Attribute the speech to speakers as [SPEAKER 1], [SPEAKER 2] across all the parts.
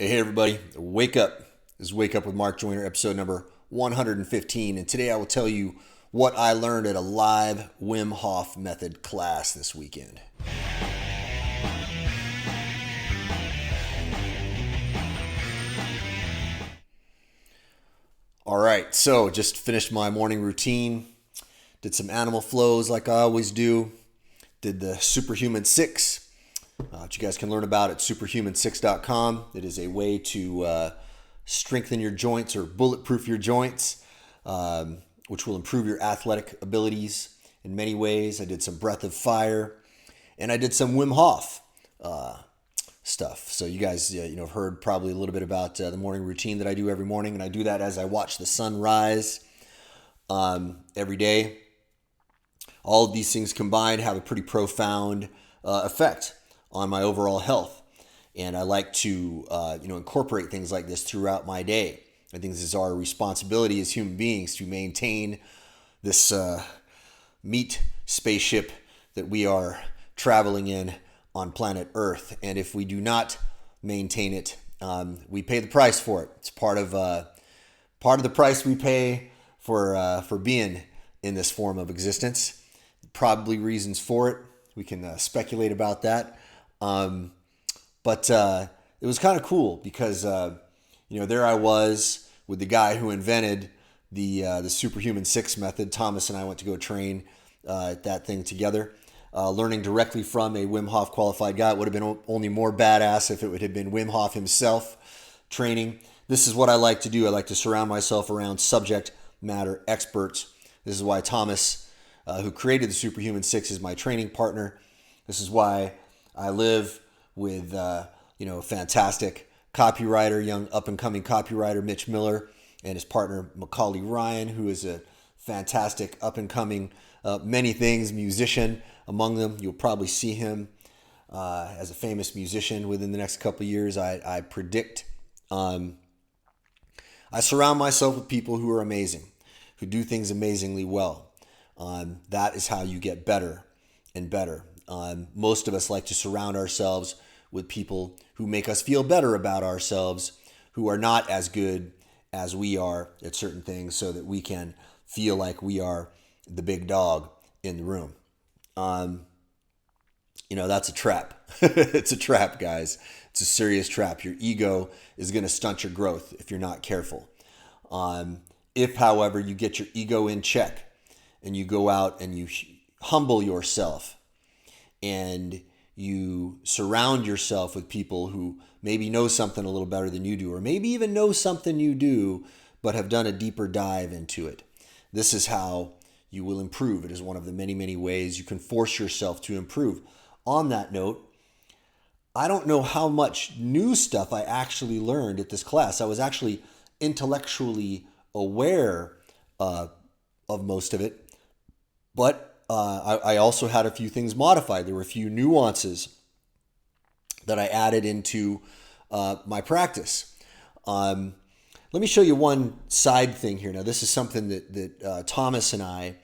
[SPEAKER 1] Hey everybody, wake up. This is Wake Up with Mark Joyner, episode number 115. And today I will tell you what I learned at a live Wim Hof method class this weekend. All right, so just finished my morning routine. Did some animal flows like I always do. Did the Superhuman 6, which you guys can learn about at superhuman6.com. It is a way to strengthen your joints or bulletproof your joints, which will improve your athletic abilities in many ways. I did some breath of fire, and I did some Wim Hof stuff. So you guys, have heard probably a little bit about the morning routine that I do every morning, and I do that as I watch the sun rise every day. All of these things combined have a pretty profound effect on my overall health, and I like to incorporate things like this throughout my day. I think this is our responsibility as human beings to maintain this meat spaceship that we are traveling in on planet Earth, and if we do not maintain it, we pay the price for it. It's part of the price we pay for being in this form of existence. Probably reasons for it. We can speculate about that. But it was kind of cool because, there I was with the guy who invented the Superhuman 6 method. Thomas and I went to go train at that thing together, learning directly from a Wim Hof qualified guy. It would have been only more badass if it would have been Wim Hof himself training. This is what I like to do. I like to surround myself around subject matter experts. This is why Thomas, who created the Superhuman 6, is my training partner. This is why I live with, fantastic copywriter, young up-and-coming copywriter Mitch Miller, and his partner Macaulay Ryan, who is a fantastic up-and-coming many things musician. Among them, you'll probably see him as a famous musician within the next couple of years, I predict. I surround myself with people who are amazing, who do things amazingly well. That is how you get better and better. Most of us like to surround ourselves with people who make us feel better about ourselves, who are not as good as we are at certain things, so that we can feel like we are the big dog in the room. That's a trap. It's a trap, guys. It's a serious trap. Your ego is going to stunt your growth if you're not careful. If, however, you get your ego in check and you go out and you humble yourself and you surround yourself with people who maybe know something a little better than you do, or maybe even know something you do but have done a deeper dive into it. This is how you will improve. It is one of the many, many ways you can force yourself to improve. On that note, I don't know how much new stuff I actually learned at this class. I was actually intellectually aware of most of it, but I also had a few things modified. There were a few nuances that I added into my practice. Let me show you one side thing here. Now, this is something that Thomas and I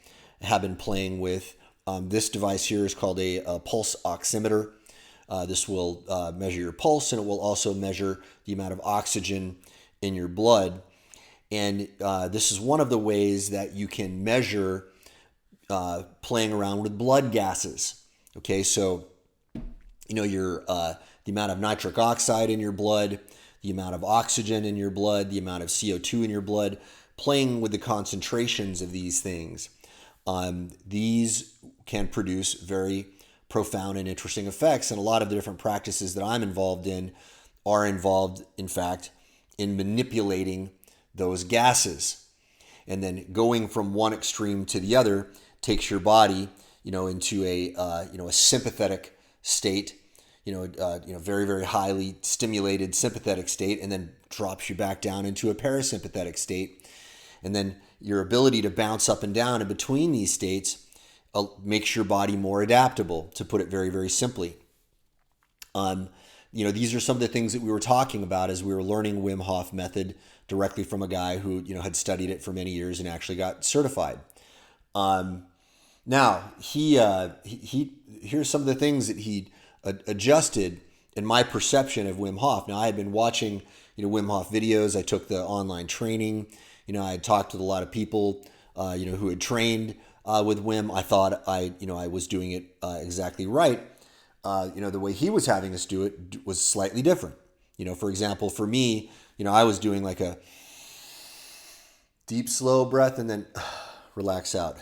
[SPEAKER 1] have been playing with. This device here is called a pulse oximeter. This will measure your pulse, and it will also measure the amount of oxygen in your blood. And this is one of the ways that you can measure playing around with blood gases. Okay, so your the amount of nitric oxide in your blood, the amount of oxygen in your blood, the amount of CO2 in your blood, playing with the concentrations of these things. These can produce very profound and interesting effects, and a lot of the different practices that I'm involved in are involved, in fact, in manipulating those gases. And then going from one extreme to the other takes your body, into a sympathetic state, very, very highly stimulated sympathetic state, and then drops you back down into a parasympathetic state. And then your ability to bounce up and down in between these states makes your body more adaptable, to put it very, very simply. These are some of the things that we were talking about as we were learning Wim Hof method directly from a guy who, had studied it for many years and actually got certified. Now, he here's some of the things that he adjusted and my perception of Wim Hof. Now, I had been watching, Wim Hof videos. I took the online training. I had talked with a lot of people, who had trained with Wim. I thought I was doing it exactly right. The way he was having us do it was slightly different. For example, for me, I was doing like a deep, slow breath and then relax out.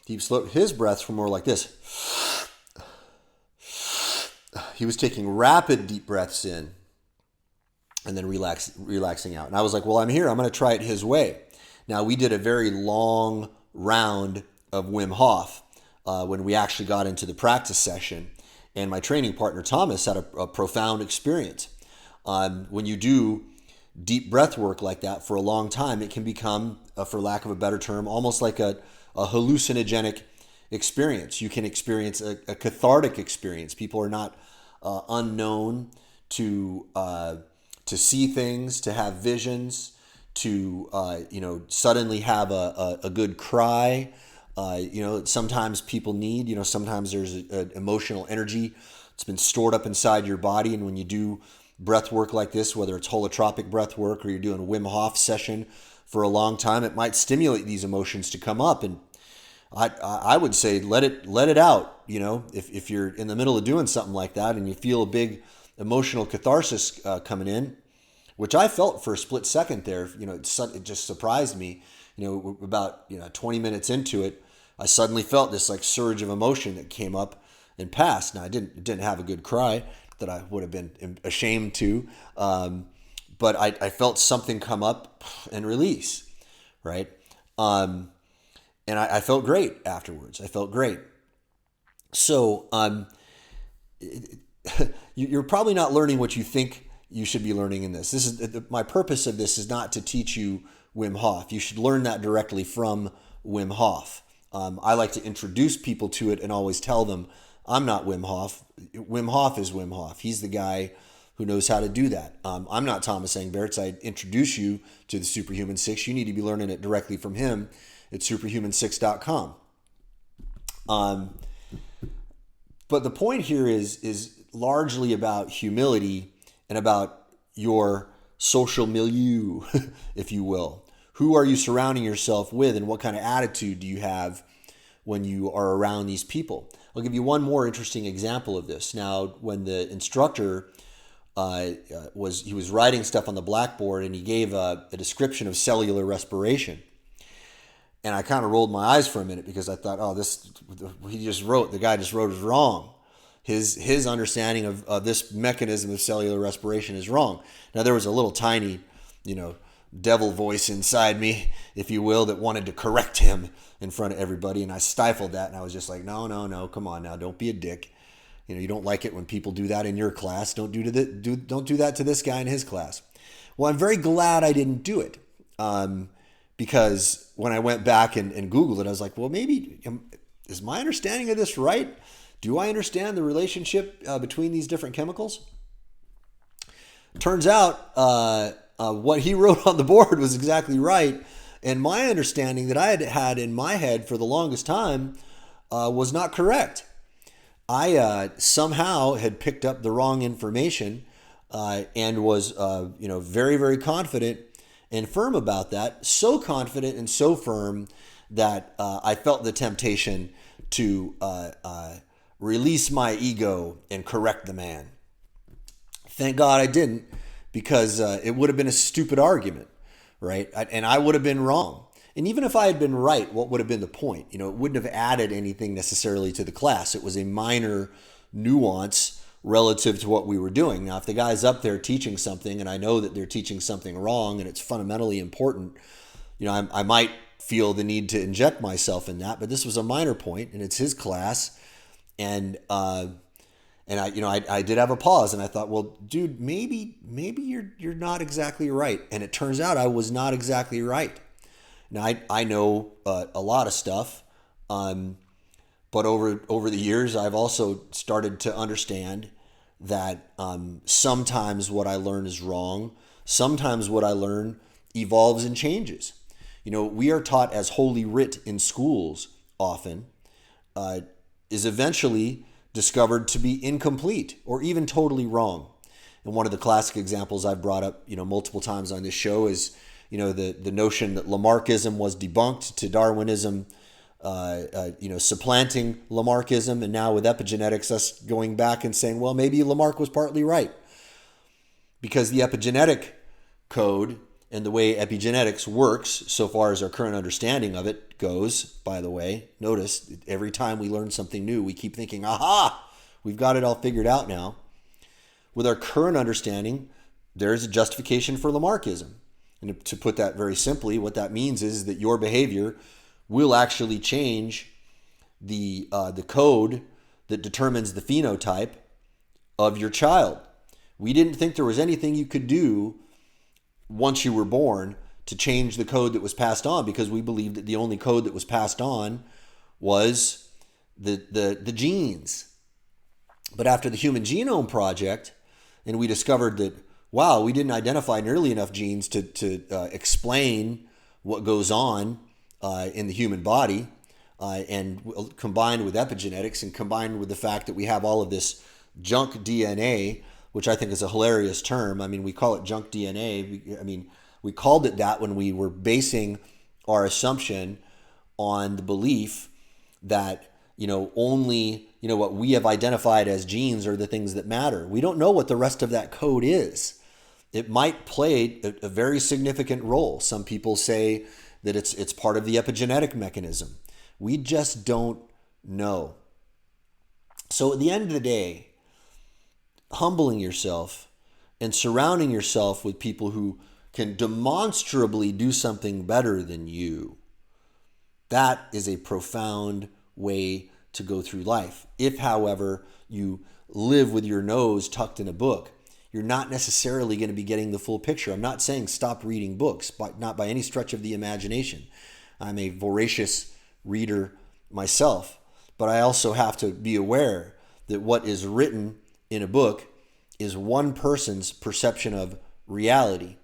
[SPEAKER 1] Deep, slow. His breaths were more like this. He was taking rapid, deep breaths in and then relaxing out. And I was like, well, I'm here. I'm going to try it his way. Now, we did a very long round of Wim Hof when we actually got into the practice session. And my training partner, Thomas, had a profound experience. When you do deep breath work like that for a long time, it can become, for lack of a better term, almost like a hallucinogenic experience. You can experience a cathartic experience. People are not unknown to see things, to have visions, to suddenly have a good cry. Sometimes people need, sometimes there's an emotional energy that's been stored up inside your body, and when you do breath work like this, whether it's holotropic breath work or you're doing a Wim Hof session for a long time, it might stimulate these emotions to come up. And I would say let it out. If you're in the middle of doing something like that and you feel a big emotional catharsis coming in, which I felt for a split second there, it just surprised me. About 20 minutes into it, I suddenly felt this like surge of emotion that came up and passed. Now I didn't have a good cry that I would have been ashamed to, but I felt something come up and release, right? And I felt great afterwards. I felt great. So you're probably not learning what you think you should be learning in this. This is my purpose of this is not to teach you Wim Hof. You should learn that directly from Wim Hof. I like to introduce people to it and always tell them, I'm not Wim Hof. Wim Hof is Wim Hof. He's the guy who knows how to do that. I'm not Thomas Engberts. I introduce you to the Superhuman 6. You need to be learning it directly from him at superhuman6.com. But the point here is largely about humility and about your social milieu, if you will. Who are you surrounding yourself with, and what kind of attitude do you have when you are around these people? I'll give you one more interesting example of this. Now, when the instructor was writing stuff on the blackboard, and he gave a description of cellular respiration, and I kind of rolled my eyes for a minute because I thought, the guy just wrote is wrong. His understanding of this mechanism of cellular respiration is wrong. Now, there was a little tiny, devil voice inside me, if you will, that wanted to correct him in front of everybody, and I stifled that, and I was just like, no, come on now, don't be a dick. You don't like it when people do that in your class. Don't do that to this guy in his class. Well, I'm very glad I didn't do it, because when I went back and Googled it, I was like, well, maybe is my understanding of this right? Do I understand the relationship between these different chemicals? Turns out what he wrote on the board was exactly right. And my understanding that I had in my head for the longest time was not correct. I somehow had picked up the wrong information and was very, very confident and firm about that. So confident and so firm that I felt the temptation to release my ego and correct the man. Thank God I didn't, because it would have been a stupid argument, right? And I would have been wrong. And even if I had been right, what would have been the point? It wouldn't have added anything necessarily to the class. It was a minor nuance relative to what we were doing. Now, if the guy's up there teaching something and I know that they're teaching something wrong and it's fundamentally important, I might feel the need to inject myself in that. But this was a minor point, and it's his class. And I did have a pause, and I thought, well, dude, maybe you're not exactly right. And it turns out I was not exactly right. Now I know a lot of stuff, but over the years I've also started to understand that sometimes what I learn is wrong. Sometimes what I learn evolves and changes. We are taught as Holy Writ in schools often is eventually discovered to be incomplete or even totally wrong. And one of the classic examples I've brought up, multiple times on this show is, the notion that Lamarckism was debunked, to Darwinism, supplanting Lamarckism, and now with epigenetics, us going back and saying, well, maybe Lamarck was partly right. Because the epigenetic code and the way epigenetics works, so far as our current understanding of it goes, by the way, notice every time we learn something new, we keep thinking, aha, we've got it all figured out now. With our current understanding, there's a justification for Lamarckism. And to put that very simply, what that means is that your behavior will actually change the code that determines the phenotype of your child. We didn't think there was anything you could do once you were born to change the code that was passed on, because we believed that the only code that was passed on was the genes. But after the Human Genome Project, and we discovered that, wow, we didn't identify nearly enough genes to explain what goes on in the human body, and combined with epigenetics and combined with the fact that we have all of this junk DNA, which I think is a hilarious term. I mean, we call it junk DNA. We called it that when we were basing our assumption on the belief that, only, what we have identified as genes are the things that matter. We don't know what the rest of that code is. It might play a very significant role. Some people say that it's part of the epigenetic mechanism. We just don't know. So at the end of the day, humbling yourself and surrounding yourself with people who can demonstrably do something better than you, that is a profound way to go through life. If, however, you live with your nose tucked in a book, you're not necessarily going to be getting the full picture. I'm not saying stop reading books, but not by any stretch of the imagination. I'm a voracious reader myself, but I also have to be aware that what is written in a book is one person's perception of reality,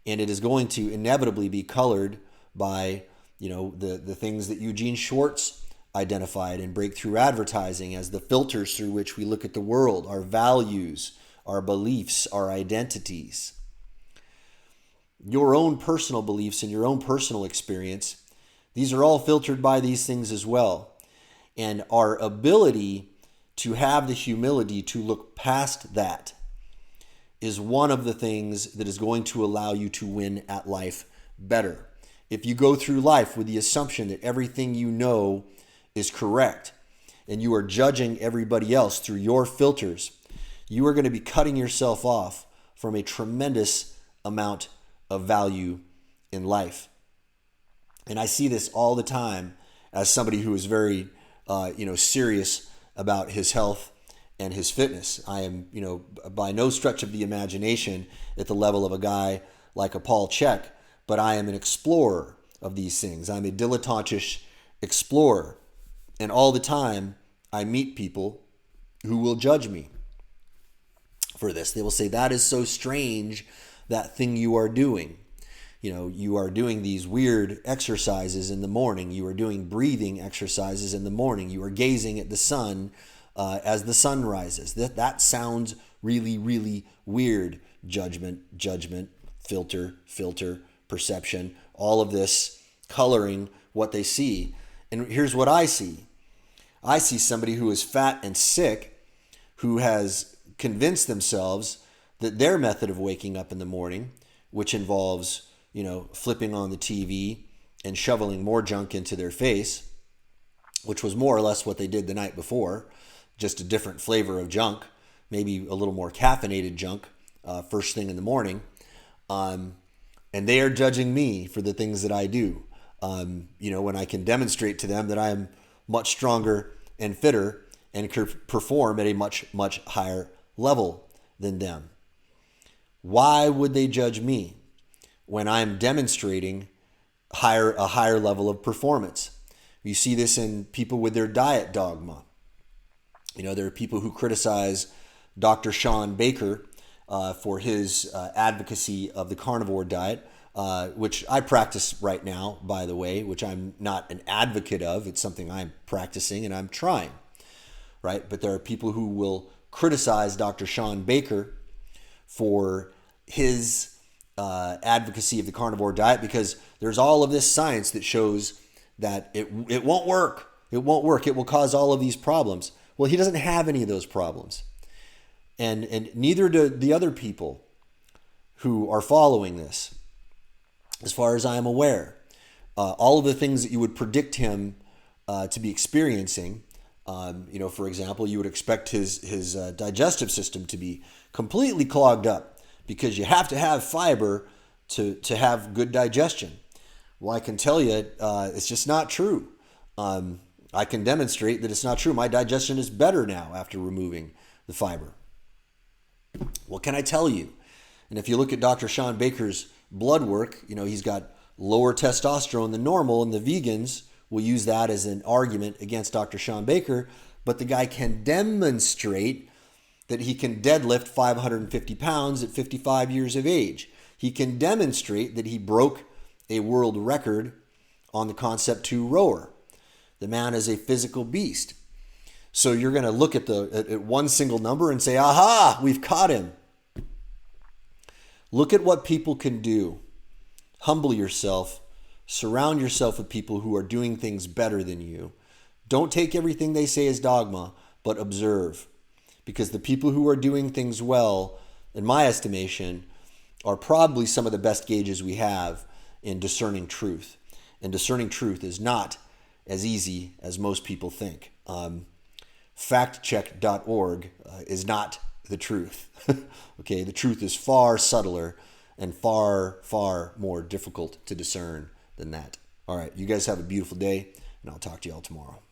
[SPEAKER 1] and it is going to inevitably be colored by the things that Eugene Schwartz identified in Breakthrough Advertising as the filters through which we look at the world, our values, our beliefs, our identities. Your own personal beliefs and your own personal experience, these are all filtered by these things as well. And our ability to have the humility to look past that is one of the things that is going to allow you to win at life better. If you go through life with the assumption that everything you know is correct and you are judging everybody else through your filters, you are going to be cutting yourself off from a tremendous amount of value in life. And I see this all the time as somebody who is very, serious about his health and his fitness. I am, by no stretch of the imagination at the level of a guy like a Paul Chek, but I am an explorer of these things. I'm a dilettantish explorer. And all the time I meet people who will judge me for this. They will say, that is so strange, that thing you are doing. You are doing these weird exercises in the morning. You are doing breathing exercises in the morning. You are gazing at the sun as the sun rises. That sounds really, really weird. Judgment, filter, perception, all of this coloring what they see. And here's what I see. I see somebody who is fat and sick, who has convinced themselves that their method of waking up in the morning, which involves, flipping on the TV and shoveling more junk into their face, which was more or less what they did the night before, just a different flavor of junk, maybe a little more caffeinated junk first thing in the morning. And they are judging me for the things that I do. When I can demonstrate to them that I am much stronger and fitter and could perform at a much, much higher level than them. Why would they judge me when I'm demonstrating a higher level of performance? You see this in people with their diet dogma. There are people who criticize Dr. Sean Baker for his advocacy of the carnivore diet, which I practice right now, by the way, which I'm not an advocate of. It's something I'm practicing and I'm trying, right? But there are people who will criticize Dr. Sean Baker for his advocacy of the carnivore diet because there's all of this science that shows that it won't work. It won't work. It will cause all of these problems. Well, he doesn't have any of those problems. And neither do the other people who are following this, as far as I am aware. All of the things that you would predict him to be experiencing, for example, you would expect his digestive system to be completely clogged up because you have to have fiber to have good digestion. Well, I can tell you it's just not true. I can demonstrate that it's not true. My digestion is better now after removing the fiber. What can I tell you? And if you look at Dr. Sean Baker's blood work, he's got lower testosterone than normal, and the vegans will use that as an argument against Dr. Sean Baker, but the guy can demonstrate that he can deadlift 550 pounds at 55 years of age. He can demonstrate that he broke a world record on the Concept 2 rower. The man is a physical beast. So you're going to look at one single number and say, aha, we've caught him. Look at what people can do. Humble yourself. Surround yourself with people who are doing things better than you. Don't take everything they say as dogma, but observe. Because the people who are doing things well, in my estimation, are probably some of the best gauges we have in discerning truth. And discerning truth is not as easy as most people think. Factcheck.org is not the truth. Okay, the truth is far subtler and far, far more difficult to discern than that. All right, you guys have a beautiful day, and I'll talk to you all tomorrow.